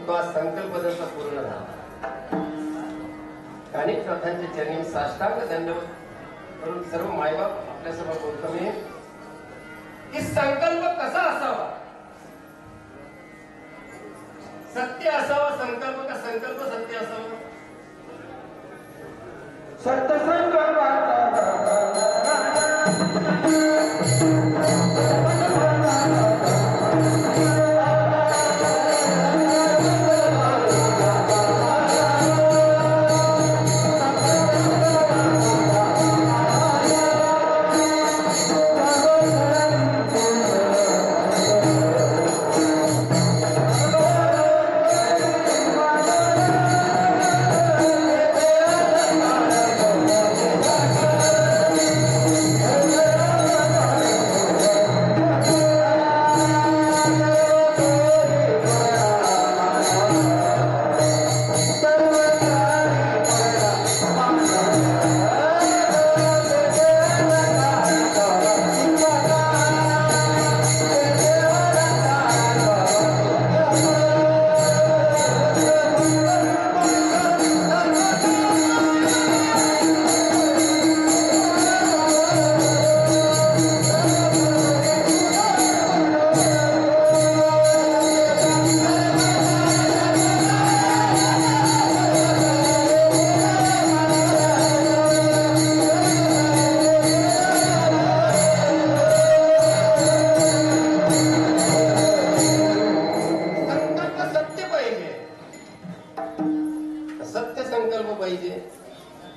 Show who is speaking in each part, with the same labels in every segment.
Speaker 1: तो आज संकल्प त्यांचा पूर्ण झाला. अनेक नाथांच्या चरणी साष्टांग दंडवत करून सर्व मायबाप आपल्यासमोर बोलतो मी की संकल्प कसा असावा. सत्य असावा संकल्प का संकल्प सत्य असावा.
Speaker 2: सत्य संकल्प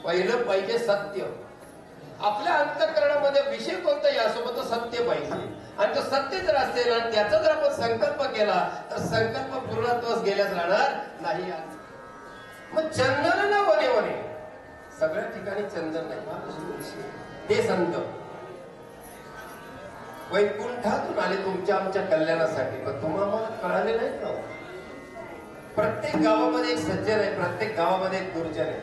Speaker 1: पहिलं पाहिजे सत्य. आपल्या अंतःकरणामध्ये विषय कोणताही असो पण तो सत्य पाहिजे. आणि तो सत्य जर असेल आणि त्याचा जर आपण संकल्प केला तर संकल्प पूर्णत्वास गेल्यास राहणार नाही. मग चंदन ना वने वने सगळ्या ठिकाणी चंदन नाही. ते संत वैकुंठातून आले तुमच्या आमच्या कल्याणासाठी पण तुम्हाला कळाले नाही का. प्रत्येक गावामध्ये एक सज्जन आहे, प्रत्येक गावामध्ये एक दुर्जन आहे.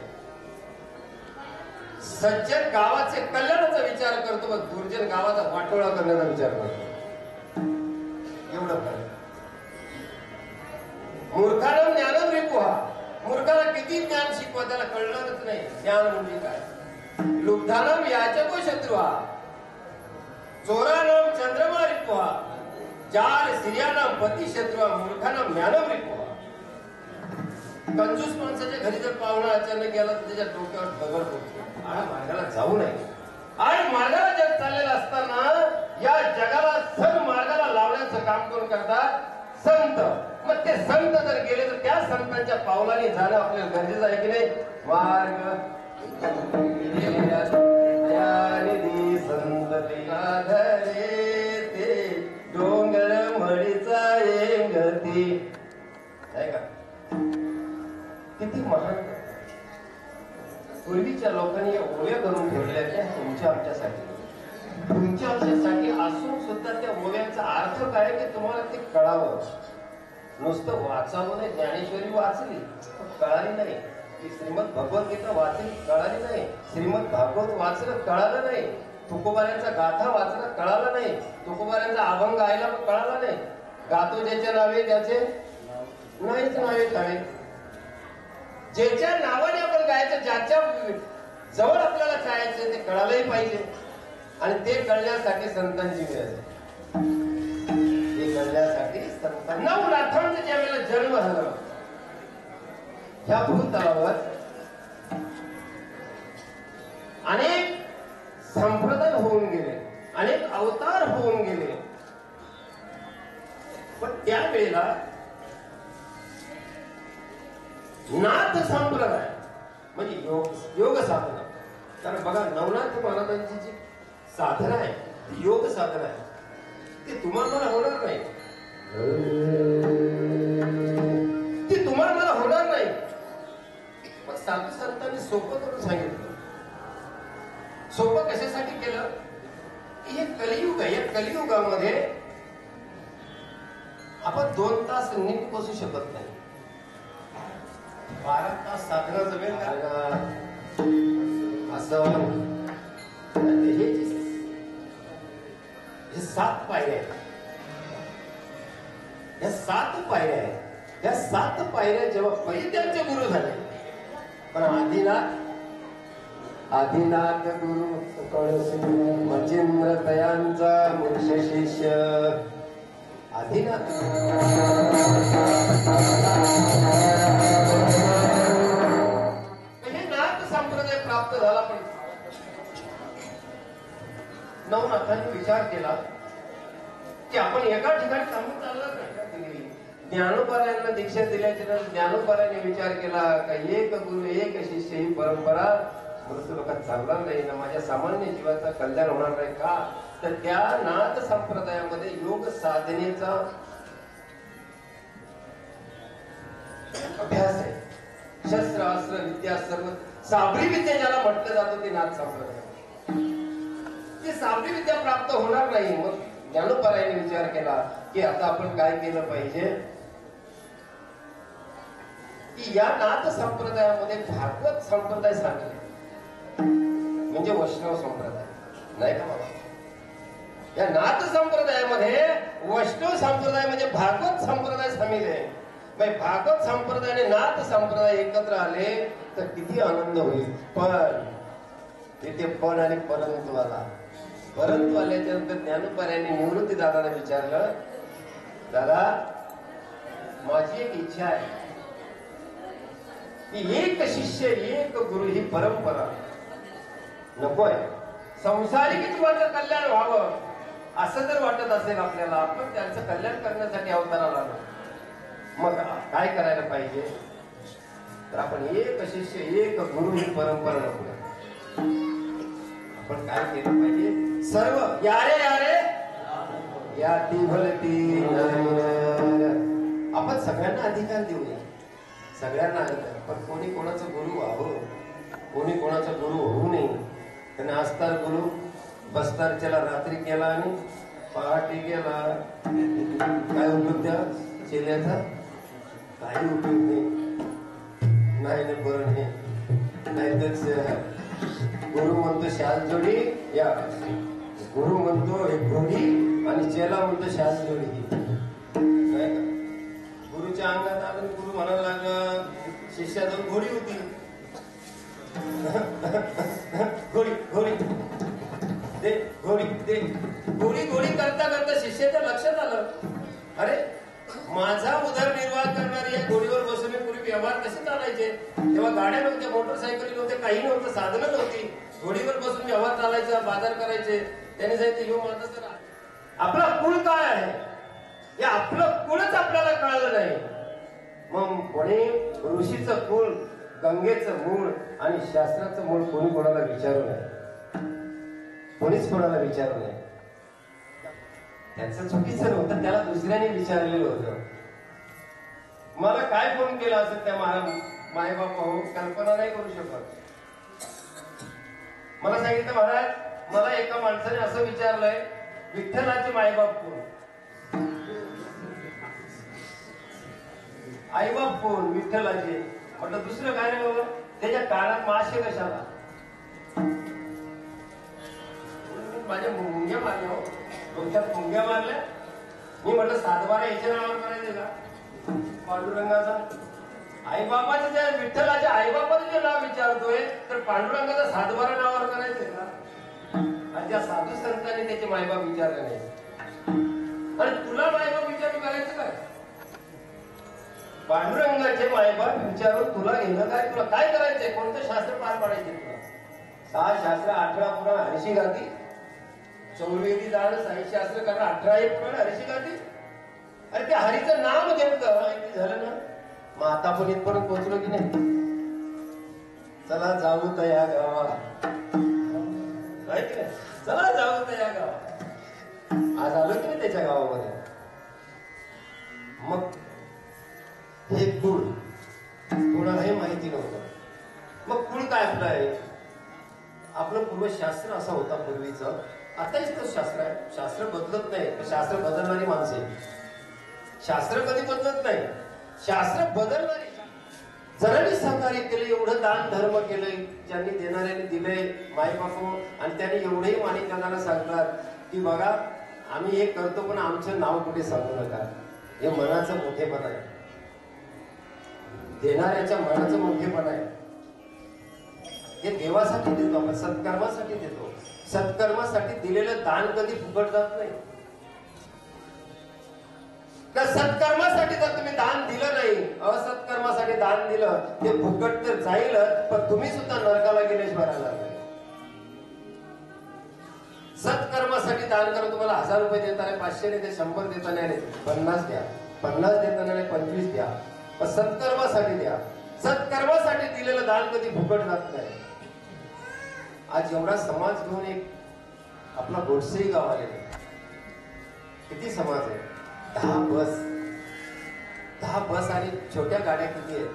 Speaker 1: सज्जन गावाचे कल्याणाचा विचार करतो व दुर्जन गावाचा वाटोळा करण्याचा विचार करतो. एवढं फरक. मूर्खाला ज्ञान रिपुहा. मूर्खाला किती ज्ञान शिकवा त्याला कळणारच नाही ज्ञान म्हणजे काय. लुब्धानाम याचको शत्रुहा. चोरानाम चंद्रमा रिपुहा. जाल स्त्रियानाम पती शत्रुहा. मूर्खानाम ज्ञानम रिपुहा. कंजूस माणसाच्या घरी जर पाहुणा अचानक गेला तर त्याच्या डोक्यावर दगड पडतो. आणि मार्गाला जाऊ नये. आणि मार्गाला जग चाललेला असताना या जगाला सन्मार्गाला लावण्याचं काम कोण करतात. संत. मग ते संत जर गेले तर त्या संतांच्या पावलाने जाणं आपल्याला गरजेचं आहे की नाही. मार्ग संत ते डोंगर मळीचा येंगती आहे का. किती महान. पूर्वीच्या लोकांनी या ओव्या करून ठेवलेल्या त्या तुमच्या आमच्यासाठी तुमच्या आमच्यासाठी असून सुद्धा त्या ओव्यांचा अर्थ काय की तुम्हाला ते कळावं. नुसतं वाचावं नाही. ज्ञानेश्वरी वाचली कळाली नाही. ती श्रीमद भगवद्गीता वाचली कळाली नाही. श्रीमद भागवत वाचलं कळालं नाही. तुकोबाऱ्यांचा गाथा वाचणं कळालं नाही. तुकोबाऱ्यांचा अभंग गायला कळाला नाही. गातो ज्याच्या नावे त्याचे नाहीच नावे कळे. ज्याच्या नावाने आपण गायचं ज्याच्या जवळ आपल्याला जायचं ते कळालंही पाहिजे. आणि ते कळण्यासाठी संतांची गरज आहे. ते कळण्यासाठी संतांना नवनाथांचा ज्या वेळेला जन्म झाला ह्या भूतलावर अनेक संप्रदाय होऊन गेले. अनेक अवतार होऊन गेले. पण त्यावेळेला नाथ संप्रदाय म्हणजे योग साधना. कारण बघा नवनाथ महाराजांची जी साधना आहे ती योग साधना आहे. ती तुम्हाला मला होणार नाही. ती तुम्हाला मला होणार नाही. पण साधू संतांनी सोपं करून सांगितलं. सोपं कशासाठी केलं की हे कलियुग आहे. या कलियुगामध्ये आपण 2 तास नीट बसू शकत नाही. 12 तास साधना जमेल का असं. हे 7 पायऱ्या आहेत. या 7 पायऱ्या आहेत. या 7 पायऱ्या जेव्हा पहिले त्यांचे गुरु झाले, पण आदिनाथ गुरु मचिंद्र तयांचा मुख्य शिष्य आदिनाथ हे नाथ संप्रदाय प्राप्त झाला. पण नवनाथांनी विचार केला की आपण एका ठिकाणी थांबून चाललं नाही. ज्ञानोबारायांना दीक्षा दिल्याच्या नंतर ज्ञानोबारायांनी विचार केला का एक गुरु एक शिष्य ही परंपरा मृत्यू लोकात चालणार नाही ना, माझ्या सामान्य जीवाचा कल्याण होणार नाही का. तर त्या नाथ संप्रदायामध्ये योग साधनेचा अभ्यास आहे. शस्त्र अस्त्र विद्या सर्व साबरी विद्या ज्याला म्हटलं जातं ते नाथ संप्रदाय. ती साबरी विद्या प्राप्त होणार नाही. मग ज्ञानोबारायांनी विचार केला की आता आपण काय केलं पाहिजे की या नाथ संप्रदायामध्ये भागवत संप्रदाय सांगले म्हणजे वैष्णव संप्रदाय नाही का बाबा. या नाथ संप्रदायामध्ये वैष्णव संप्रदाय म्हणजे भागवत संप्रदाय सामील आहे. भागवत संप्रदाय आणि नाथ संप्रदाय एकत्र आले तर किती आनंद होईल. पण तिथे पण आणि परंतु आला. परंतु आल्याच्या नंतर ज्ञानोबारायांनी निवृत्ती दादाला विचारलं, दादा माझी एक इच्छा आहे की एक शिष्य एक गुरु ही परंपरा नकोय. संसारिक जीवाचं कल्याण व्हावं असं जर वाटत असेल आपल्याला, आपण त्यांचं कल्याण करण्यासाठी अवताराला आलो. मग काय करायला पाहिजे तर आपण एक शिष्य एक गुरु ही परंपरा नको. आपण काय केलं पाहिजे, सर्व यारे यारे या ती भलती आपण सगळ्यांना अधिकार देऊया. सगळ्यांना अधिकार. पण कोणी कोणाचं गुरु व्हावं, कोणी कोणाचा गुरु होऊ नये. त्याने असतार गुरु बस्तारच्याला रात्री केला आणि पहाटे गेला. काय उपयोग त्या चेल्याचा, काही उपयोग नाही ना. बरं हे नाहीतर गुरु म्हणतो शाल जोडी, या गुरु म्हणतो एक घोडी आणि चेला म्हणतो शाल जोडी. काय का गुरुच्या अंगात आलं, गुरु म्हणायला लागला शिष्याजवळ घोडी होती. घोडी घोडी दे, घोडी दे. घोडी घोडी करता करता शिष्याच्या लक्षात आलं, अरे माझा उदरनिर्वाह करणारी या घोडीवर बसून पूर्वी व्यवहार कसे चालायचे. तेव्हा गाड्या नव्हत्या, मोटरसायकली नव्हत्या, काही नव्हतं, साधनं नव्हती. घोडीवर बसून व्यवहार चालायचा, बाजार करायचे. त्याने सांगितलं यो माझा तर आपला कुळ काय आहे हे आपलं कुळच आपल्याला कळलं नाही. मग कोणी ऋषीचं कुळ, गंगेचं मूळ आणि शास्त्राचं मूळ कोणी कोणाला विचारू नये. कोणीच कोणाला विचारू नये. त्यांचं चुकीचं नव्हतं, त्याला दुसऱ्याने विचारलेलं होतं. मला काय फोन केला असेल त्या मायबापा हो कल्पना नाही करू शकत. मला सांगितलं महाराज मला एका माणसाने असं विचारलंय विठ्ठलाचे मायबाप कोण. आईबाप कोण विठ्ठलाचे. म्हटलं दुसरं काय नाही बाबा, त्याच्या कानात माशे कशाला. माझ्या मुंग्या मारल्या हो, डोक्यात मुंग्या मारल्या. मी म्हटलं 7-12 याच्या नावावर करायचे का पांडुरंगाचा. आईबापाचे त्या विठ्ठलाच्या आईबापाचं जे नाव विचारतोय तर पांडुरंगाचा 7-12 नावावर करायचंय का. आणि त्या साधू संतांनी त्याचे मायबाप विचारले नाही. आणि तुला मायबाप विचारून करायचं काय. पांडुरंगाचे मायबाप विचारून तुला घेणं काय, तुला काय करायचंय, कोणतं शास्त्र पार पाडायचे तुला. 6 शास्त्र 18 पुराण हरिशी गाती, चौर्वेदी दान साहित्य शास्त्र कारण 18 पुराण हरिशी गाती. अरे त्या हरीचं नाम घेतलं झालं ना. मग आता आपण इथपर्यंत पोहोचलो की नाही. चला जाऊ तर या गावात, चला जाऊ तर या गावात. आज आलो की नाही त्याच्या गावामध्ये. मग हे कुळ कोणालाही माहिती नव्हतं. मग कुळ काय आपलं आहे. आपलं पूर्वशास्त्र असा होता पूर्वीचं. आताच तर शास्त्र आहे. शास्त्र बदलत नाही, शास्त्र बदलणारी माणसं आहे. शास्त्र कधी बदलत नाही, शास्त्र बदलणारी. जरांनी सहकार्य केले, एवढं दान धर्म केलंय, ज्यांनी देणाऱ्याने दिलंय मायबापू. आणि त्यांनी एवढेही माणिकांना सांगतात की बघा आम्ही हे करतो पण आमचं नाव कुठे सांगू नका. हे मनाचं मोठेपण आहे. देणाऱ्याच्या मनाचं मोठेपणा आहे. हे देवासाठी देतो आपण, सत्कर्मासाठी देतो. सत्कर्मासाठी दिलेलं दान कधी फुकट जात नाही. त्या सत्कर्मासाठी जर तुम्ही दान दिलं नाही, असत्कर्मासाठी दान दिलं, ते फुकट तर जाईल, पण तुम्ही सुद्धा नरकाला गेल्याच भरायला लागले. सत्कर्मासाठी दान करून तुम्हाला 1000 रुपये देताना 500 नाही, ते 100 देताना नाही, 50 द्या, 50 देताना नाही 25 द्या, पण सत्कर्मासाठी द्या. सत्कर्मासाठी दिलेलं दान कधी फुकट जात नाही. आज एवढा समाज घेऊन एक आपला गोडसेही गाव आलेला, किती समाज आहे, 10 बस आणि छोट्या गाड्या किती आहेत,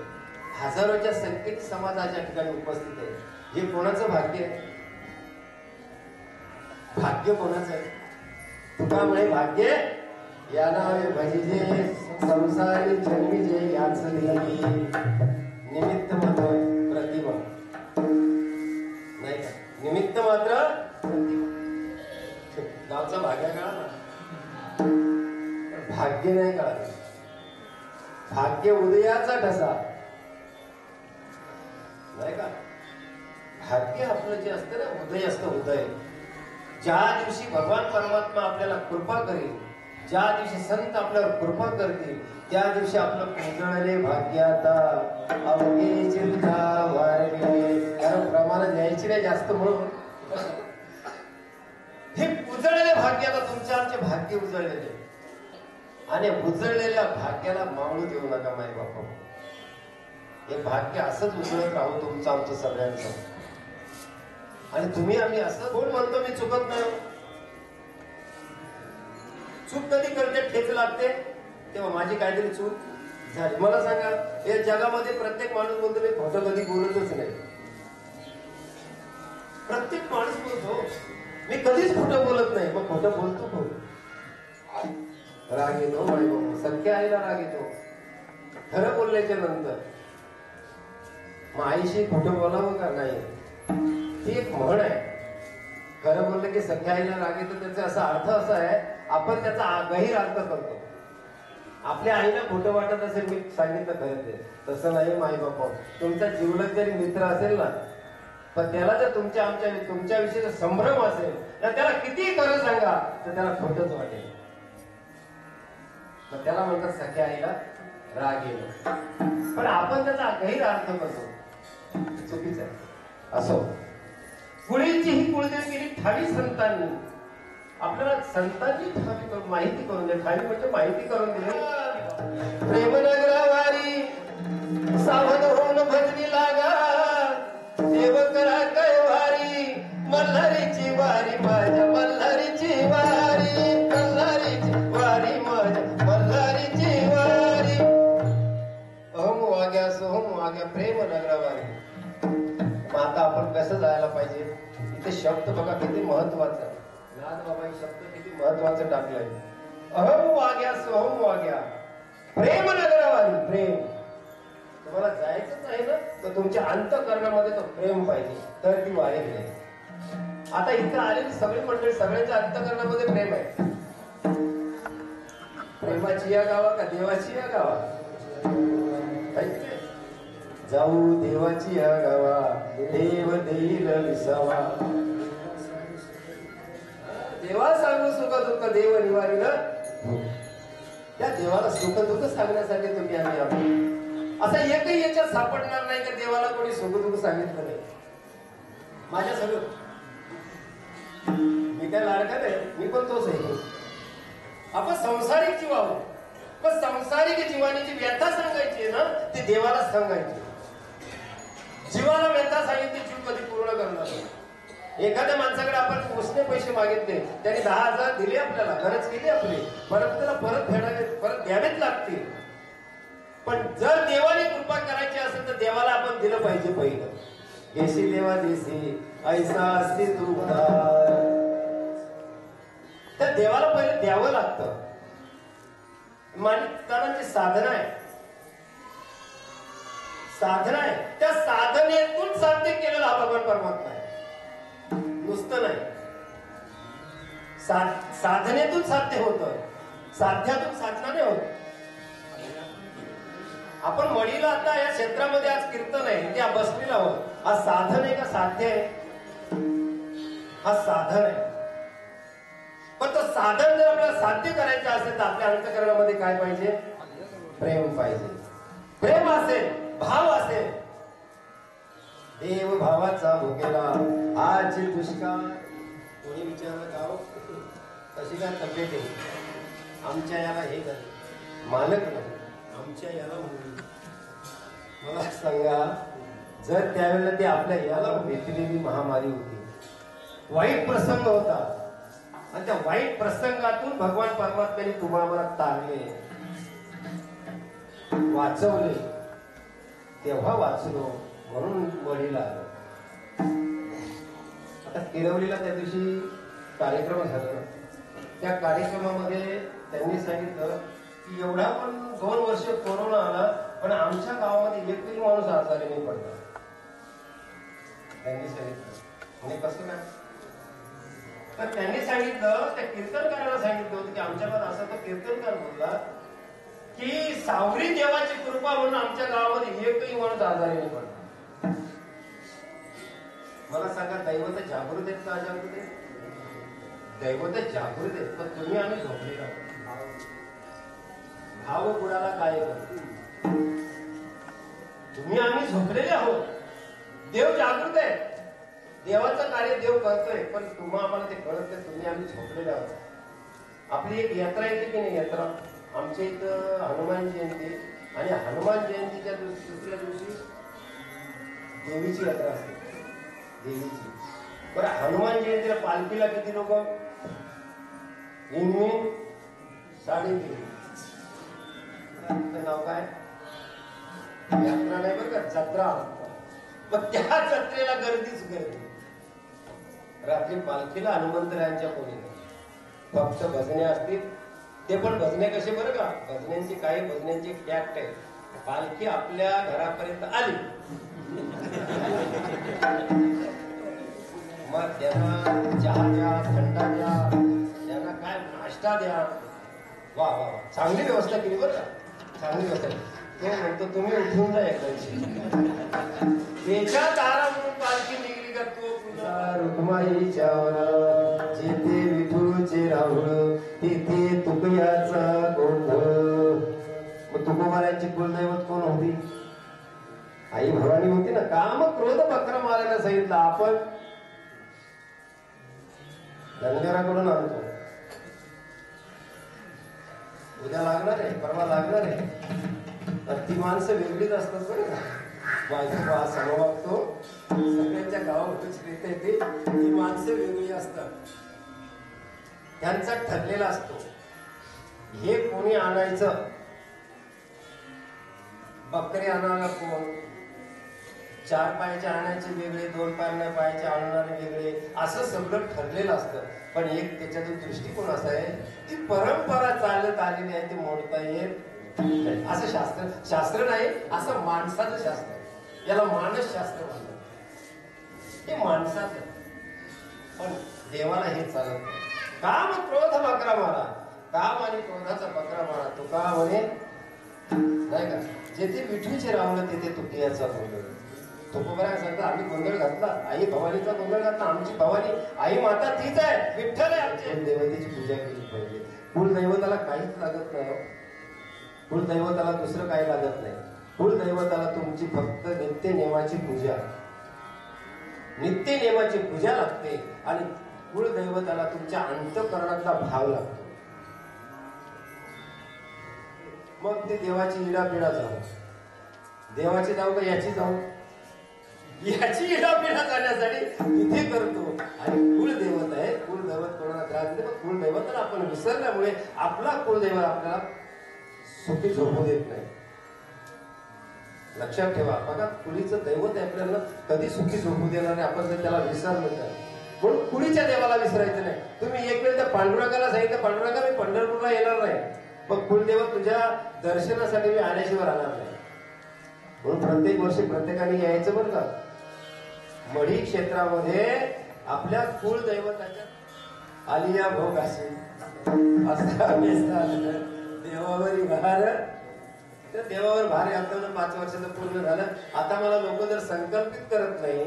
Speaker 1: हजारोच्या संख्येत समाज आज या ठिकाणी उपस्थित आहे. हे कोणाचं भाग्य आहे? भाग्य कोणाचं आहे? तुका म्हणे भाग्य या नावे भजिजे संसारी जन्मीजे याच निमित्त मात्र प्रतिमा नाही का? निमित्त मात्र प्रतिमा. गावचा भाग्य कळा ना, भाग्य नाही कळालं. भाग्य उदयाचा ठसा नाही का? भाग्य आपलं जे असतं ना, उदय असतं, उदय. ज्या दिवशी भगवान परमात्मा आपल्याला कृपा करेल, ज्या दिवशी संत आपल्यावर कृपा करतील, त्या दिवशी आपलं उजळले भाग्याता अवघे चिंता वारले. कारण प्रमाण द्यायची नाही जास्त म्हणून हे उजळलेले भाग्याला, तुमच्या आमचे भाग्य उजळलेले, आणि उजळलेल्या भाग्याला मावळू देऊ नका माय बापा. हे भाग्य असंच उजळत राहू तुमचं आमचं सगळ्यांचं. आणि तुम्ही आम्ही असं कोण म्हणतो मी चुकत नाही? चूक कधी करते, ठेच लागते तेव्हा माझी काहीतरी चूक झाली. मला सांगा, या जगामध्ये प्रत्येक माणूस बोलतो मी खोटं कधी बोलतच नाही. प्रत्येक माणूस बोलतो मी कधीच खोटं बोलत नाही. मग खोटं बोलतो कोण? राग येतो माय बाबा, सख्या आईला राग येतो खरं बोलल्याच्या नंतर. मग आईशी खोटं बोलावं का नाही? ही एक म्हण आहे. खरं बोललं की सख्या आईला राग येतो, त्याचा असा अर्थ असा आहे, आपण त्याचा गहीर अर्थ करतो. आपल्या आईला खोटं वाटत असेल, मी सांगितलं खरं ते तसं नाही माई बापा. तुमचा जीवलग जरी मित्र असेल ना, पण त्याला जर तुमच्या विषयीचा संभ्रम असेल ना, त्याला किती खरं सांगा तर त्याला खोटंच वाटेल. तर त्याला म्हणतात सख्या आईला राग येतो. पण आपण त्याचा गहीर अर्थ करतो, चुकीचं आहे. असो, पुढीलची ही कुळदेव केली ठावी संतांनी. आपल्याला संतांची ठावी माहिती करून दे. ठावी म्हणजे माहिती करून दे. प्रेमनगरावारी सावध होऊन भजनी लागा, देव करा कैवारी, मल्हारीची वारी माझ्या मल्हारीची वारी, मल्हारीची वारी माझ्या मल्हारीची वारी. अहम वाग्या सोहम वाग्या प्रेमनगरावारी. आता आपण कसं जायला पाहिजे? इथे शब्द बघा किती महत्वाचा. नाथ बाबा शब्द किती महत्वाचं टाकलंय. अहम वाग्या सोहम वाग्या प्रेम नगरावारी. प्रेम तुम्हाला जायचंच आहे ना, तर तुमच्या अंतःकरणामध्ये तो प्रेम पाहिजे, तर ती वारी नाही. आता इथं आलेली सगळी मंडळी, सगळ्यांच्या अंतःकरणामध्ये प्रेम आहे. प्रेमाची या गावा का देवाची या गावा? जाऊ देवाची या गावा, देव देईल विसावा. देवा सांगू सुख दुःख देव निवारी ना. त्या देवाला सुख दुःख सांगण्यासाठी तुम्ही आम्ही आहोत. असा एकही याच्यात सापडणार नाही का देवाला कोणी सुख दुःख सांगितलं नाही. माझ्या सगळं मी काय लाडका नाही, मी पण तोच आहे. आपण संसारिक जीव आहोत, पण संसारिक जीवानी जी व्यथा सांगायची ना, ती देवाला सांगायची. जीवाला व्यथा सांगितली, जीव कधी पूर्ण करणार. एखाद्या माणसाकडे आपण उसने पैसे मागितले, त्याने 10,000 दिले, आपल्याला गरज केली आपली, परत त्याला परत द्यावेच लागतील. पण जर देवाने कृपा करायची असेल तर देवाला आपण दिलं पाहिजे पहिलं. येशी देवा देशी ऐसा असते तू. तर देवाला पहिले द्यावं लागतं. माणसाची साधना आहे, साधना आहे. त्या साधनेतून साध्य केलेला हा भगवान परमात्मा आहे, नुसतं नाही. साधनेतून साध्य होतं, साध्यातून साधना नाही होत. आपण मडीला आता या क्षेत्रामध्ये आज कीर्तन आहे त्या बसलेला आहोत. आज साधन आहे का साध्य आहे? हा साधन आहे. पण तो साधन जर आपल्याला साध्य करायचं असेल तर आपल्या अंतःकरणामध्ये काय पाहिजे? प्रेम पाहिजे. प्रेम असेल, भाव असेल. देव भावाचा भुकेला आज दुष्काळ. कोणी विचारलं गाव कशी काय तब्येत आहे? आमच्या याला हे झालं, मालक नाही आमच्या याला म्हणून. मला सांगा, जर त्यावेळेला ते आपल्या याला भेटलेली महामारी होती, वाईट प्रसंग होता, आणि त्या वाईट प्रसंगातून भगवान परमात्म्याने तुम्हाला तारले, वाचवले, तेव्हा वाचलो म्हणून वडील आलो. आता किरवलीला त्या दिवशी कार्यक्रम झाला. त्या कार्यक्रमामध्ये त्यांनी सांगितलं की एवढा पण 2 वर्ष कोरोना आला पण आमच्या गावामध्ये एकही माणूस आजारी नाही पडला. त्यांनी सांगितलं. म्हणजे कसं काय? तर त्यांनी सांगितलं, त्या कीर्तनकाराला सांगितलं होतं की आमच्या गावात असं तर कीर्तनकार बोलला की सावरी देवाची कृपा म्हणून आमच्या गावामध्ये एकही माणूस आजारी नाही पडला. मला सांगा, दैवत जागृत आहेत का अजागृत आहेत? दैवत जागृत आहेत, पण तुम्ही आम्ही झोपलेलो आहोत. भाव बुडाला काय करतो? तुम्ही आम्ही झोपलेले आहोत. देव जागृत आहे, देवाचं कार्य देव करतोय, पण तुम्हाला आम्हाला ते कळत नाही. तुम्ही आम्ही झोपलेले आहोत. आपली एक यात्रा येते की नाही, यात्रा आमच्या इथं हनुमान जयंती, आणि हनुमान जयंतीच्या दुसऱ्या दिवशी देवीची यात्रा असते. देवीची. बरं, हनुमान जयंतीला पालखीला किती लोक? इनमिन 3.5. नाव काय? यात्रा नाही बरं का, जत्रा. पण त्या जत्रेला गर्दीच गर्दी. रात्री पालखीला हनुमंतरायांच्या कोणी फक्त भजने असतील. ते पण भजने कसे बरं का, भजन्यांची काही भजन्यांची टॅक्ट आहे. पालखी आपल्या घरापर्यंत आली मग त्यांना चहा द्या, थंडा द्या, त्यांना काय नाश्ता द्या. वा वा वा, चांगली व्यवस्था केली बरं का, चांगली व्यवस्था. तो म्हणतो तुम्ही उठून जा एकाची. त्याच्या दारा म्हणून पालखी निघली का तो तुझा रुक्माईच्या जेथे विठूचे राहुळ तिथे तुकयाचा गोंधळ. मग तुकोबाराची कुलदैवत कोण होती? आई भवानी होती ना. काम क्रोध बकरा मारायला सांगितलं. आपण धनगराकडून आणतो. उद्या लागणार आहे, परवा लागणार आहे. ती माणसं वेगळीच असतात बरं का. बायको समवागतो सगळ्यांच्या गावावरच येते ते. ती माणसं वेगळी असतात, त्यांचा ठरलेला असतो. हे कोणी आणायचं, बकरे आणायला कोण, 4 पायाचे आणायचे वेगळे, 2 पायाचे आणणारे वेगळे, असं सगळं ठरलेलं असतं. पण एक त्याच्यातून दृष्टिकोन असा आहे, ती परंपरा चालत आलेली आहे, ती मोडता येत नाही. असं शास्त्र नाही, असं माणसाचं शास्त्र. याला मानसशास्त्र म्हणतात. हे माणसाचं. पण देवाला हे चालत नाही. काम क्रोध बकरा मारा, काम आणि क्रोधाचा बकरा मारा. तुका म्हणे नाही का, जेथे विठूचे रावलं तिथे तुकियाचा गोंधळ. तुकोबरा सांगता आम्ही गोंधळ घातला, आई भवानीचा गोंधळ घातला. आमची भवानी आई माता तीच आहे, विठ्ठल आहे. आमच्या देवतेची पूजा केली पाहिजे. कुलदैवताला काहीच लागत नाही. कुलदैवताला दुसरं काही लागत नाही. कुलदैवताला तुमची फक्त नित्य नेमाची पूजा, नित्य नेमाची पूजा लागते. आणि कुलदैवताला तुमच्या अंतःकरणातला भाव लागतो. मग ते देवाची इडापिडा जाऊ, देवाची जाऊ का याची जाऊ, याची इडापिडा जाण्यासाठी तिथे करतो. आणि कुलदैवत आहे, कुलदैवत कोणाला त्रास देते, पण कुलदैवताला आपण विसरल्यामुळे आपला कुलदैवत आपल्याला सुखी झोपू देत नाही. लक्षात ठेवा बघा, कुलीचं दैवत आहे, आपल्याला कधी सुखी झोपू देणार नाही आपण जर त्याला विसरलो तर. म्हणून कुलीच्या देवाला विसरायचं नाही. तुम्ही एक वेळ त्या पांडुरंगाला सांगितलं, पांडुरंगा मी पंढरपूरला येणार नाही, मग कुलदेव तुझ्या दर्शनासाठी मी आल्याशिवाय राहणार नाही. म्हणून प्रत्येक वर्षी प्रत्येकाने यायचं बरं का. मढी क्षेत्रामध्ये आपल्या कुलदैवताच्या आलिया भोग असेल, देवावरी बहार त्या देवावर भार घातलं 5 वर्षाचं पूर्ण झालं. आता मला लोक जर संकल्पित करत नाही,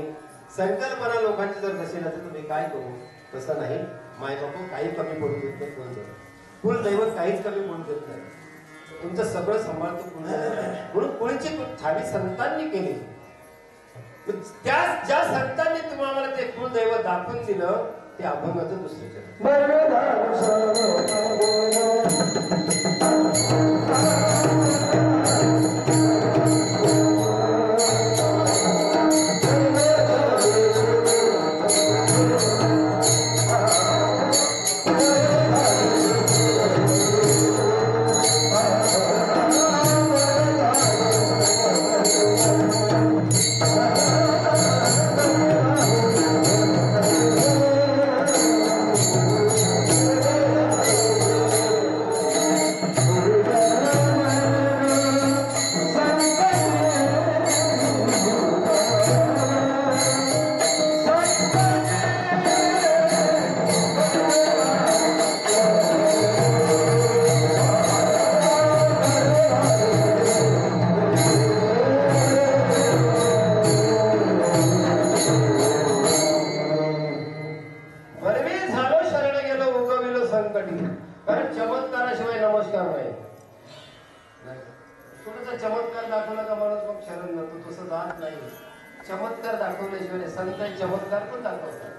Speaker 1: संकल्पना लोकांची जर नसेल तर तुम्ही काय करू? तसं नाही. मायबापू काही कमी पडू देत नाही. कुलदैवत काहीच कमी पडू देत नाही. तुमचं सगळं सांभाळतो कुलदैवत. म्हणून कुळीची छावी संतांनी केली. ज्या संतांनी तुम्हाला ते कुलदैवत दाखवून दिलं ते अभंगाचं दुसरं चमत्कार दाखवल्याशिवाय संत चमत्कार पण दाखवतात.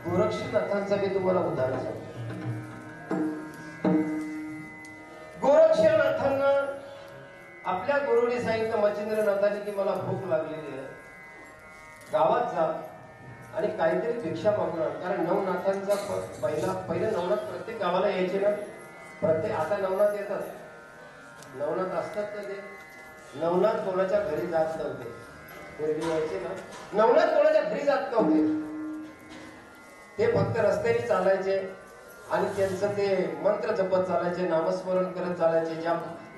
Speaker 1: गोरक्षनाथांचं मी तुम्हाला उदाहरण सांगतो. गोरक्षनाथांना आपल्या गुरुने सांगितलं, मच्छिंद्रनाथांनी की मला भूक लागलेली आहे, गावात जा आणि काहीतरी भिक्षा मागून आण. कारण नवनाथांचा पहिलं नवनाथ प्रत्येक गावाला यायचे ना. आता नवनाथ येतात, नवनाथ असतात का ते? नवनाथ कोणाच्या घरी जात नव्हते. पूर्वी यायचे ना, नवनाथ कोणाच्या घरी जात नव्हते. ते फक्त रस्त्याने चालायचे आणि त्यांचं ते मंत्र जपत चालायचे, नामस्मरण करत चालायचे.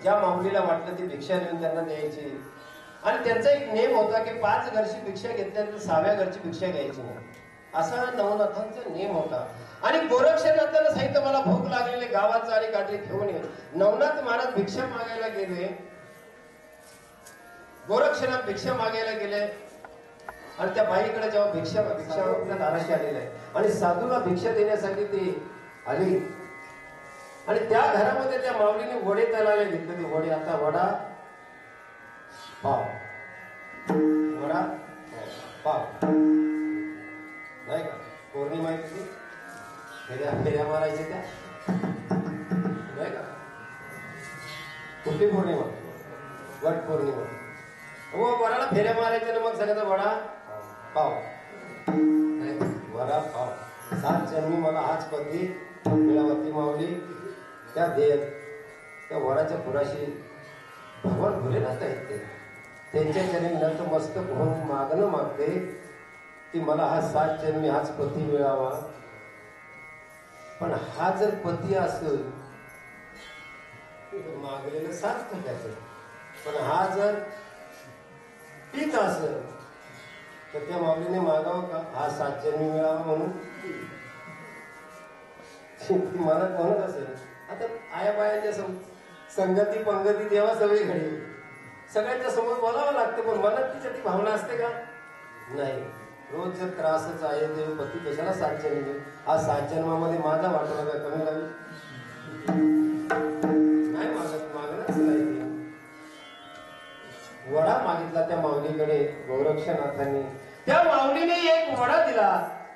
Speaker 1: ज्या माऊलीला वाटलं ती भिक्षा देऊन त्यांना द्यायची. आणि त्यांचा एक नेम होता की 5 घरची भिक्षा घेतल्यानंतर 6व्या घरची भिक्षा घ्यायची नाही, असा नवनाथांचा नेम होता. आणि गोरक्षनाथांना सांगितलं मला भूक लागलेली, गावात जा आणि काहीतरी घेऊन ये. नवनाथ महाराज भिक्षा मागायला गेले, गोरक्षनाथ भिक्षा मागायला गेले आणि त्या बाईकडे जेव्हा भिक्षा आपल्या दाराशी आलेला आहे आणि साधूला भिक्षा देण्यासाठी ती आली आणि त्या घरामध्ये त्या माऊलीने वडे तळायला घेतले. ते वडे, आता वडा पाव, वडा पाव नाही का? पौर्णिमा फेऱ्या मारायच्या त्या नाही का? कुठली पौर्णिमा? वट पौर्णिमा. हो, वडाला फेऱ्या मारायच्या ना. मग सगळ्याचा वडा पाव, वडा पाव. 7 जन्मी मला हाच पती मिळावती माऊली. त्या देत त्या वडाच्या पुराशी भगवान भोलेनाथ आहेत ते. त्यांच्या जन्मी नतमस्तक होऊन मागणं मागते की मला हा 7 जन्मी हाच पती मिळावा. पण हा जर पती असेल मागलेलं सार्थक आहे. पण हा जर पीत असेल तर त्या माऊलीने मागावं का हा 7 जन्मी मिळावा म्हणून? मला म्हणत असेल. आता आया बायांच्या संगती पंगती देवा सगळीकडे सगळ्यांच्या समोर बोलावं लागतं, पण मनात तिच्या ती भावना असते का? नाही. रोज जर त्रासच आहे ते पती कशाला 7 जन्मी? हा 7 जन्मामध्ये माझा वाटला काय कमी लागेल? नाही मागणंच नाही. वडा मागितला त्या माऊलीकडे गोरक्षनाथांनी. त्या माऊलीने एक वडा दिला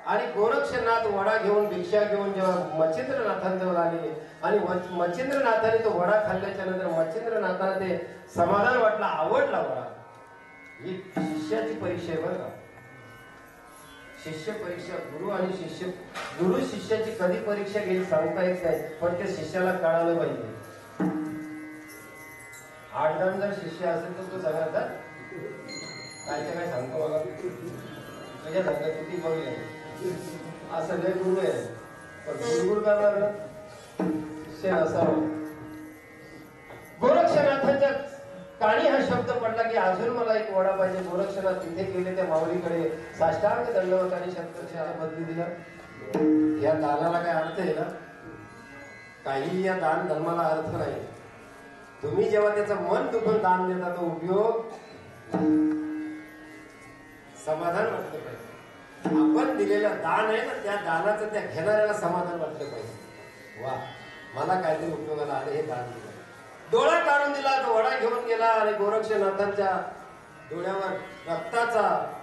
Speaker 1: आणि गोरक्षनाथ वडा घेऊन भिक्षा घेऊन जेव्हा मच्छिंद्रनाथांजवळ आले आणि मच्छिंद्रनाथाने तो वडा खाल्ल्याच्या नंतर मच्छिंद्रनाथाला ते समाधान वाटला, आवडला वडा. ही शिष्याची परीक्षा आहे बरं का. शिष्य परीक्षा, गुरु आणि शिष्य, गुरु शिष्याची कधी परीक्षा घेईल सांगता येत नाही, पण ते शिष्याला कळालं पाहिजे. 8-10 जर शिष्य असेल तर तो सांगतात काय सांगतो बघा तुझ्या सांगतात किती बघले हा सगळे गुरु आहे, पण गुरुगुरु करणार शिष्य असावं. गोरक्षनाथांच्या काणी हा शब्द पडला की अजून मला एक वडा पाहिजे. गोरक्षनाथ तिथे गेले त्या माऊलीकडे, साष्टांग दंडवत आणि शब्दशः बदली दिला. या दानाला काय अर्थ आहे ना?
Speaker 2: काही या दान धर्माला अर्थ नाही. तुम्ही जेव्हा त्याचं मन दुखून दान देता तो उपयोग समाधान वाटलं पाहिजे. आपण दिलेलं दान आहे ना, त्या दानाचं त्या घेणाऱ्याला समाधान वाटलं पाहिजे. वा, मला काहीतरी उपयोगाला आले हे दान दिलं. डोळा काढून दिला तो वडा घेऊन गेला आणि गोरक्षनाथांच्या डोळ्यावर रक्ताचा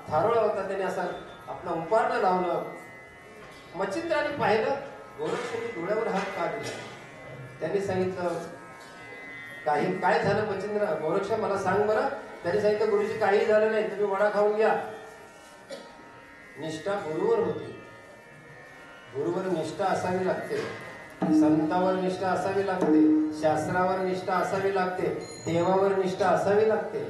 Speaker 2: थारोळा होता, त्याने असं आपलं उपारणं लावलं. मच्छिंद्राने पाहिलं, गोरक्षाने डोळ्यावर हात का दिला. त्यांनी सांगितलं काही काय झालं मच्छिंद्र, गोरक्ष मला सांग बरं. त्यांनी सांगितलं गुरुजी काही झालं नाही, तुम्ही वडा खाऊन घ्या. निष्ठा गुरुवर होती. गुरुवर निष्ठा असावी लागते, संतावर निष्ठा असावी लागते, शास्त्रावर निष्ठा असावी लागते, देवावर निष्ठा असावी लागते.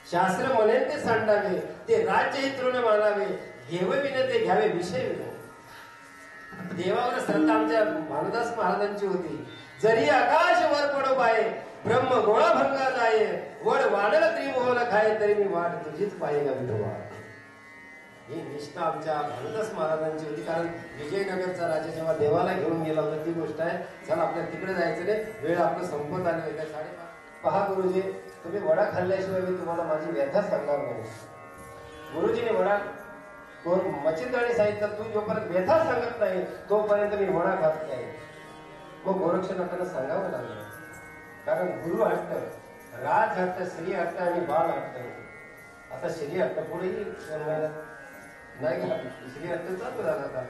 Speaker 2: शास्त्र म्हणेल ते सांडावे, ते राज्य तृण मानावे, घेवविने ते घ्यावे विषय विनो. देवावर श्रद्धा आमच्या भानुदास महाराजांची होती. जरी आकाश वर पडो पाये, ब्रह्म गोळा भंगा जाये, वड वाढल त्रिमोहन खाये, तरी मी वाट तुझीच पाहिजे विधवा. ही निष्ठा आमच्या भानुदास महाराजांची होती. कारण विजयनगरचा राजा जेव्हा देवाला घेऊन गेला होता ती गोष्ट आहे. चला आपल्याला तिकडे जायचं नाही, वेळ आपलं संपत आली होती 5:30. पहा गुरुजी, तुम्ही वडा खाल्ल्याशिवाय मी तुम्हाला माझी व्यथा सांगणार नाही. गुरुजीने वडा कोण मच्छिंद्राने सांगितलं तू जोपर्यंत व्यथा सांगत नाही तोपर्यंत मी वडा खात नाही. मग गोरक्षनाथांना सांगावं लागलं. कारण गुरु हट्ट, राज हट्ट, स्त्री हट्ट आणि बाळ हट्ट. आता स्त्री हट्ट पुढेही नाही गेला, स्त्री हट्ट चालू राहणार.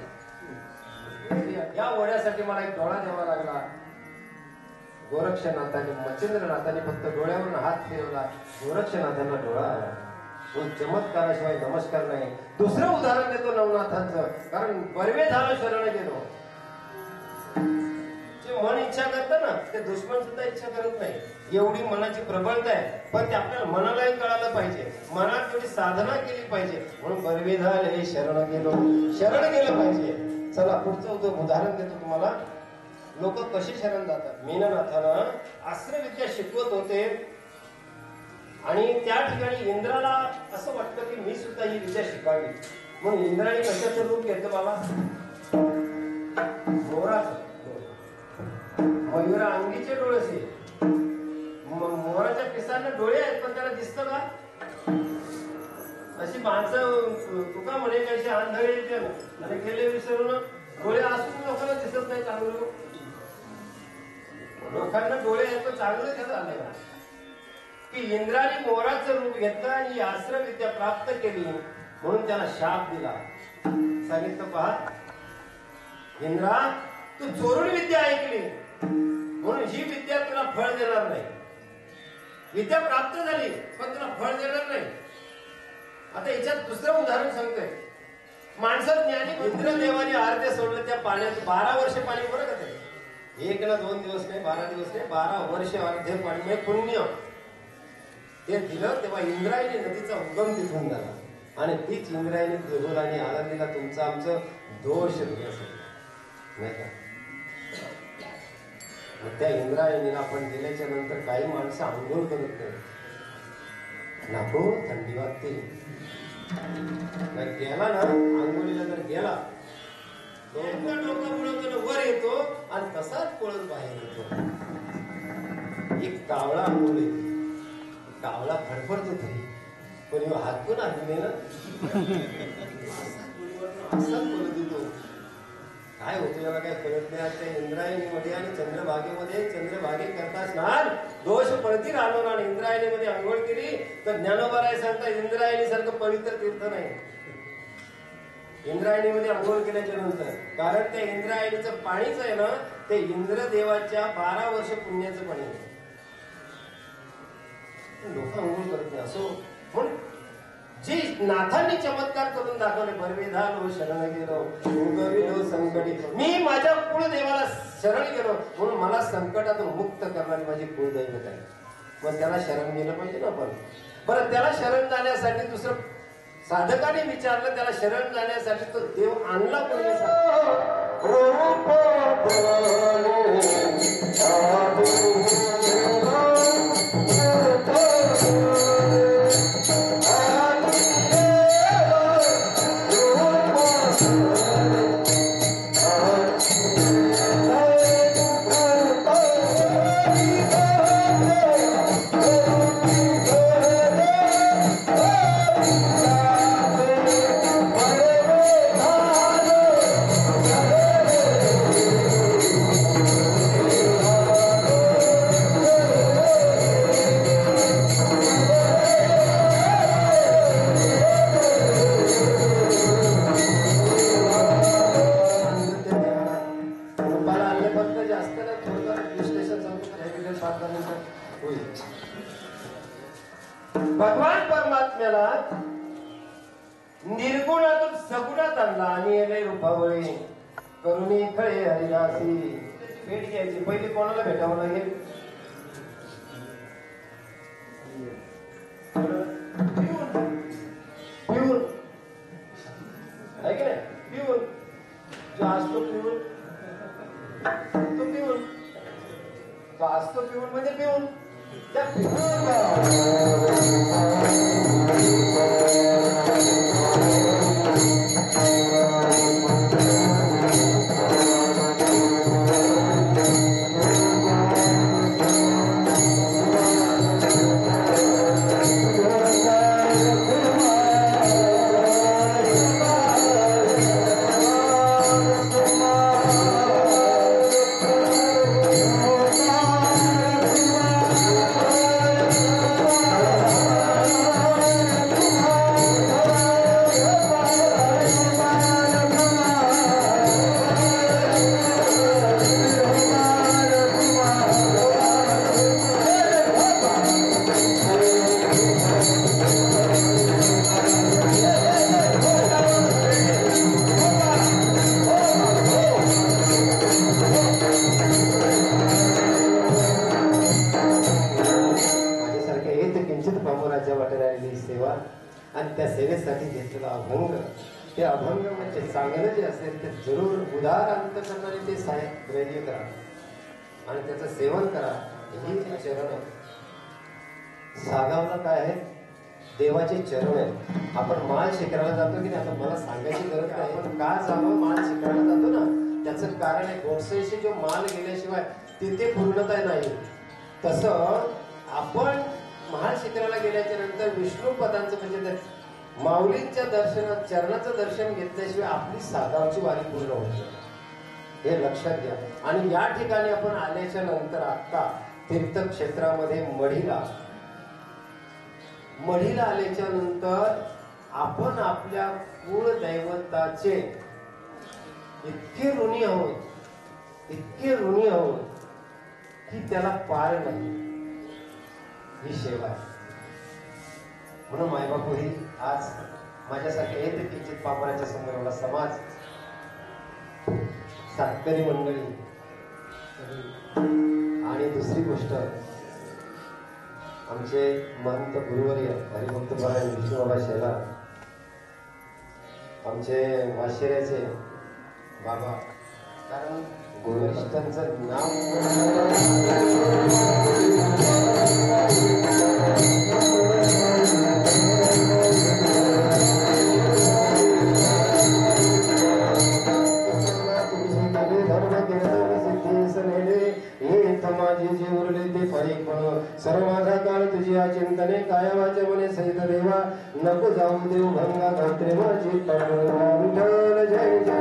Speaker 2: या वड्यासाठी मला एक डोळा द्यावा लागला. गोरक्षनाथाने मच्छिंद्रनाथाने फक्त डोळ्यावरून हात फिरवला, गोरक्षनाथांना डोळा आला. तो चमत्काराशिवाय नमस्कार नाही. दुसरं उदाहरण देतो नवनाथांचं, कारण बरवे झालं शरण गेलो. जे मन इच्छा करतं ना ते दुश्मन सुद्धा इच्छा करत नाही. एवढी मनाची प्रबळता आहे, पण ते आपल्याला मनालाही कळालं पाहिजे, मनात तेवढी साधना केली पाहिजे. म्हणून बरवे झाले शरण गेलो, शरण गेलं पाहिजे. चला पुढचं उदाहरण देतो तुम्हाला. लोक कसे शरण जातात. मीननाथानं अस्त्रविद्या शिकवत होते आणि त्या ठिकाणी इंद्राला असं वाटतं की मी सुद्धा ही विद्या शिकावी. म्हणून इंद्राने कशाचं रूप घेतलं बाबा, मोराचं. मयुरा अंगीचे डोळेसे, मोराच्या पिसांना डोळे आहेत पण त्याला दिसतं का. अशी माणसं तुका म्हणे कशी आंधळे आणि गेले विसरून डोळे असून लोकांना दिसत नाही चांगलं. लोकांना डोळे आहेत पण चांगलं त्याचं आलं का की इंद्राने मोराचं रूप घेतलं आणि ही अस्त्रविद्या प्राप्त केली. म्हणून त्याला शाप दिला. सांगितलं पहा इंद्रा, तू चोरून विद्या ऐकली म्हणून ही विद्या तुला फळ देणार नाही. विद्या प्राप्त झाली पण तुला फळ देणार नाही. आता याच्यात दुसरं उदाहरण सांगतोय. माणसं ज्ञानी इंद्रदेवाने आरते सोडलं त्या पाण्यात 12 वर्ष पाणी बरं का ते. 1 ना 2 दिवस नाही, 12 दिवस नाही, 12 वर्ष अर्धे पाणी म्हणजे पुण्य ते दिलं. तेव्हा इंद्रायणी नदीचा उगम तिथून झाला आणि तीच इंद्रायणी देहूल आणि आनंदीला तुमचं आमचं दोष नाही का. त्या इंद्रायणीला आपण गेल्याच्या नंतर काही माणसं आंघोळ करत नाही. नको थंडी वाजते. गेला ना आंघोळीला, जर गेला डोकं बुडवतो वर येतो आणि तसाच पळत बाहेर येतो. एक कावळा आंघोळ येते, कावळा फडफडतो तरी पण हात पण आणले ना असाच बोलत येतो. काय होतं याला काय कळत नाही. त्या इंद्रायणीमध्ये आणि चंद्रभागेमध्ये चंद्रभागे करता स्नान दोष पळती राहणार आणि इंद्रायणीमध्ये आंघोळ केली तर ज्ञानोबाराय सांगता इंद्रायणी सारखं पवित्र तीर्थ नाही इंद्रायणीमध्ये आंघोळ केल्याच्या नंतर. कारण त्या इंद्रायणीचं पाणीच आहे ना ते इंद्रदेवाच्या 12 वर्ष पुण्याचं पाणी आहे. लोक आंघोळ करत नाही असो. म्हणून जे नाथांनी चमत्कार करून दाखवले, बरवे झालो शरण गेलो उगविलो संकटी, मी माझ्या कुळदेवाला शरण गेलो म्हणून मला संकटातून मुक्त करणारी माझी कुळदैवत आहे. मग त्याला शरण गेलं पाहिजे ना आपण. बरं, त्याला शरण जाण्यासाठी दुसरं साधकाने विचारलं, त्याला शरण जाण्यासाठी तो देव आणला कोणी. त्याला थोडंफार विश्लेषण सांगतो त्याबद्दल 5-10 मिनिटं होईल. भगवान परमात्म्याला निर्गुणातून सगुणात आणला आणि येणे रूपावळी करुणी खळे हरिदासी. भेट घ्यायची. पहिले कोणाला भेटावं लागेल? पिऊन आहे की नाही? पिऊन जो असतो पिऊन तो पिऊन तो असतो पिऊन म्हणजे पिऊन त्या अभंग म्हणजे चांगलं जे असेल ते जरूर उदार अंतकरणाने ते साहेब ग्रहणीय करा आणि त्याचं सेवन करा. ही चरण सागावला काय आहे? देवाचे चरण आहे. आपण माल शिकायला जातो की नाही? आता मला सांगायची गरज नाही. आपण का जावं माल शिकायला जातो ना? त्याचं कारण आहे गोडसेशी जो माल गेल्याशिवाय तिथे पूर्णता नाही. तसं आपण महाल शिखराला गेल्याच्या नंतर विष्णू पदांचं म्हणजे माऊलींच्या दर्शनात चरणाचं दर्शन घेतल्याशिवाय आपली सागावची वारी पूर्ण होते. हे लक्षात घ्या. आणि या ठिकाणी आपण आल्याच्या नंतर आता तीर्थक्षेत्रामध्ये मढीला आल्याच्या नंतर आपण आपल्या कुळदैवताचे इतके ऋणी आहोत की त्याला पार नाही. ही सेवा आहे. म्हणून मायबापू ही आज माझ्यासारख्या येते किंचित पापराच्या समोर एवढा समाज सातकरी मंडळी. आणि दुसरी गोष्ट आमचे महंत गुरुवर्य हरिभक्त परायण विष्णुबाबा शेलार आमचे वाशेऱ्याचे बाबा. कारण गुरुनिष्ठांचं नाव सर्व माझा काळ तुझी चिंतने काय वाचे म्हणे सहित देवा नको जाऊ देव भंगा घात्रे माझी विठ्ठल जय जय.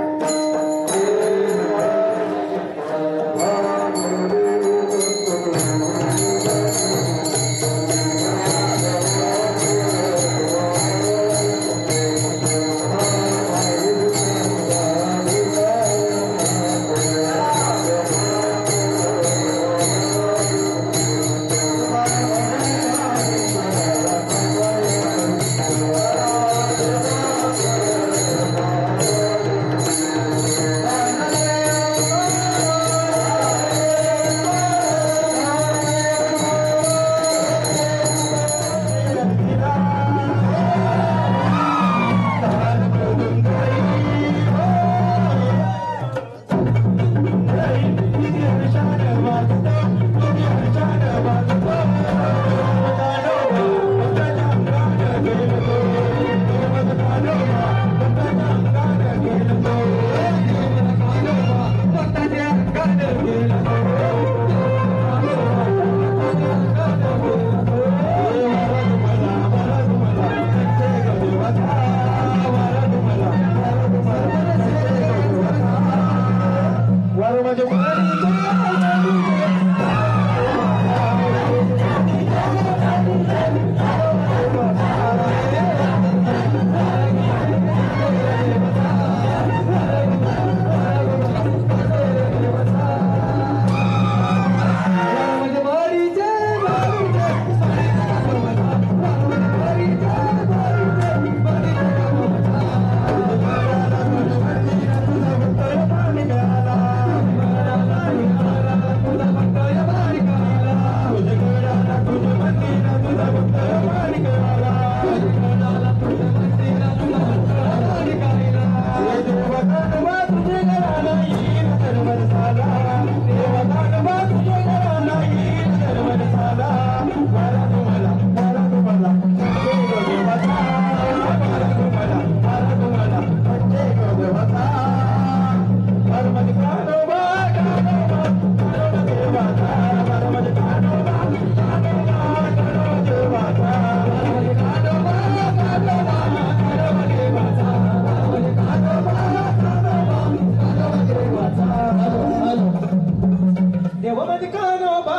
Speaker 3: देवा माझे कानोबा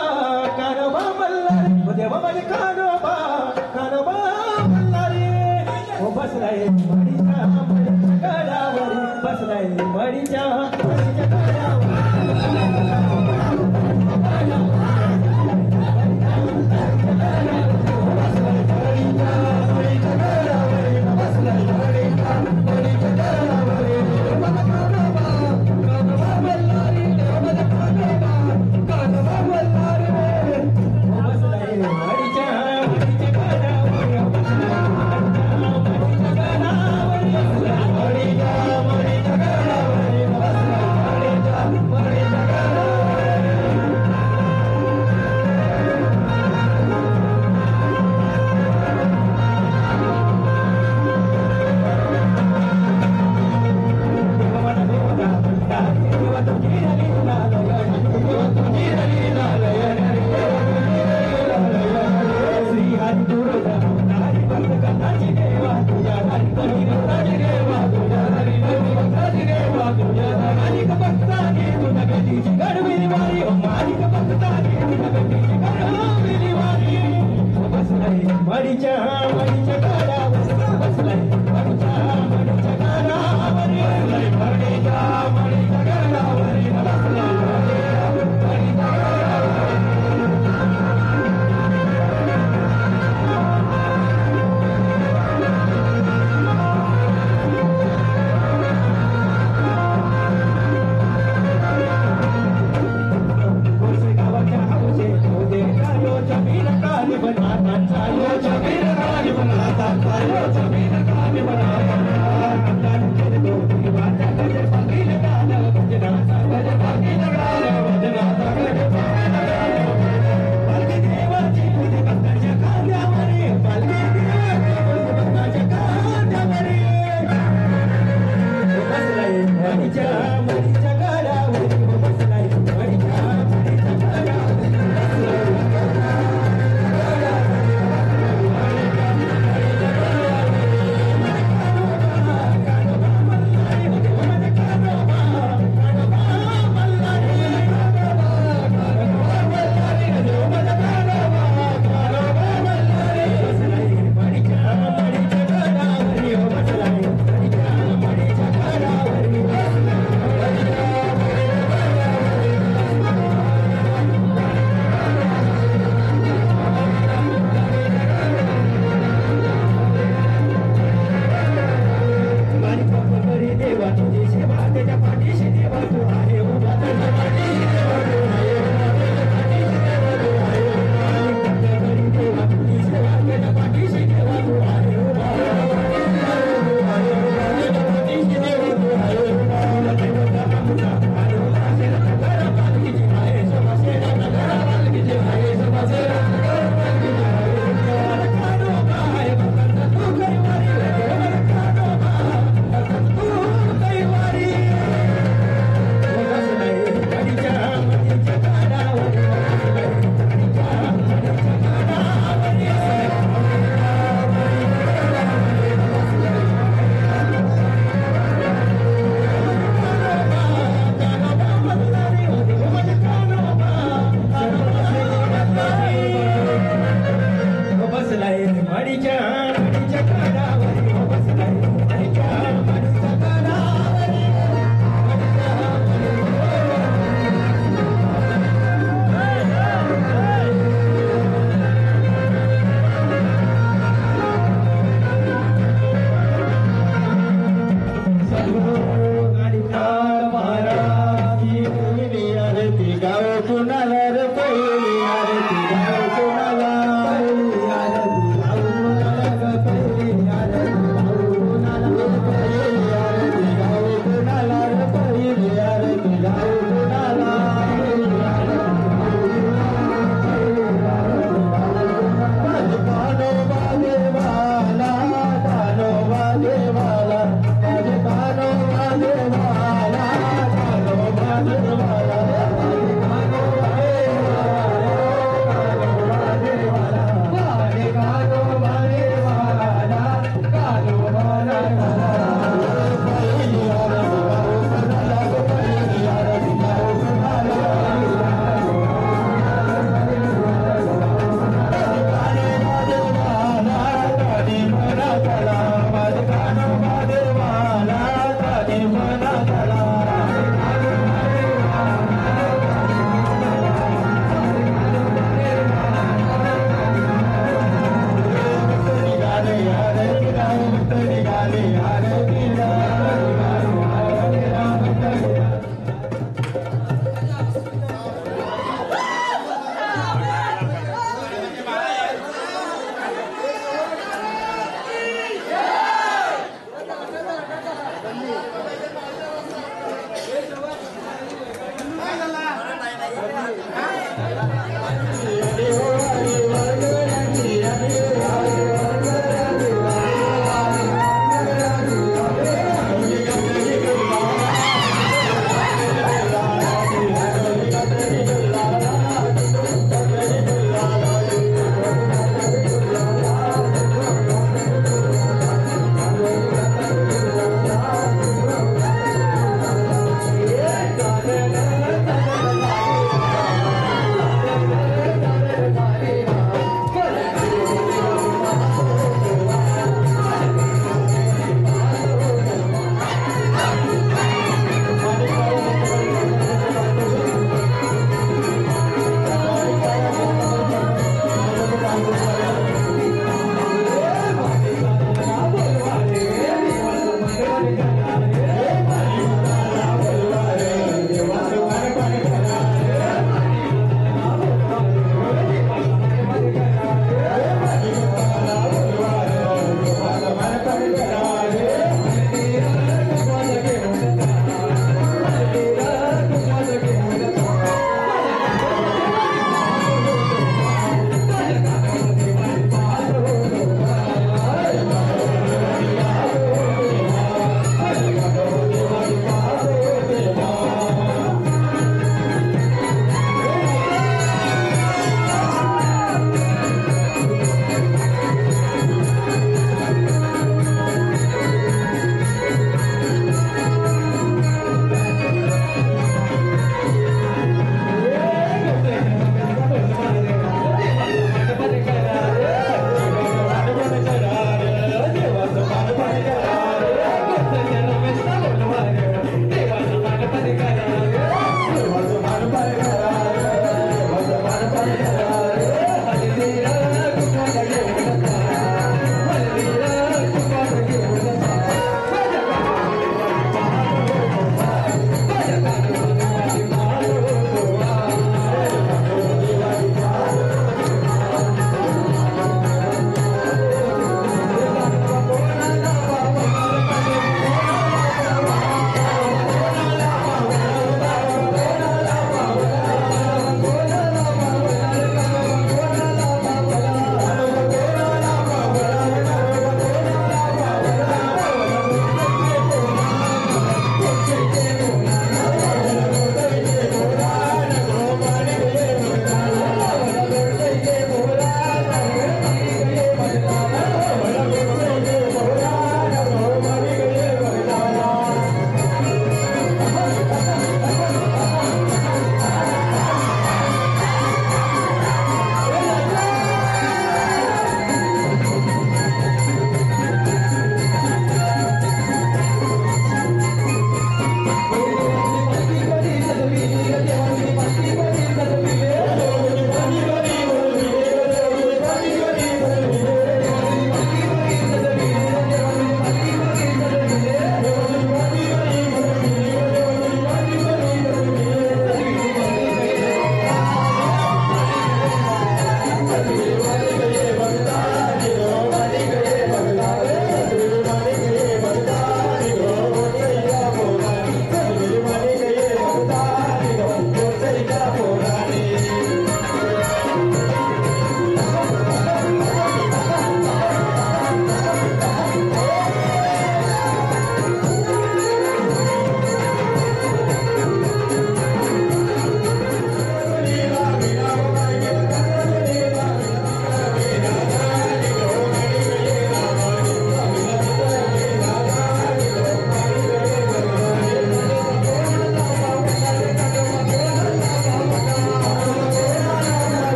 Speaker 3: कानोबा मल्हारी देवा माझे कानोबा कानोबा मल्हारी ओ बसलाय मडीच्या गडावर बसलाय मडीच्या गडावर Maricha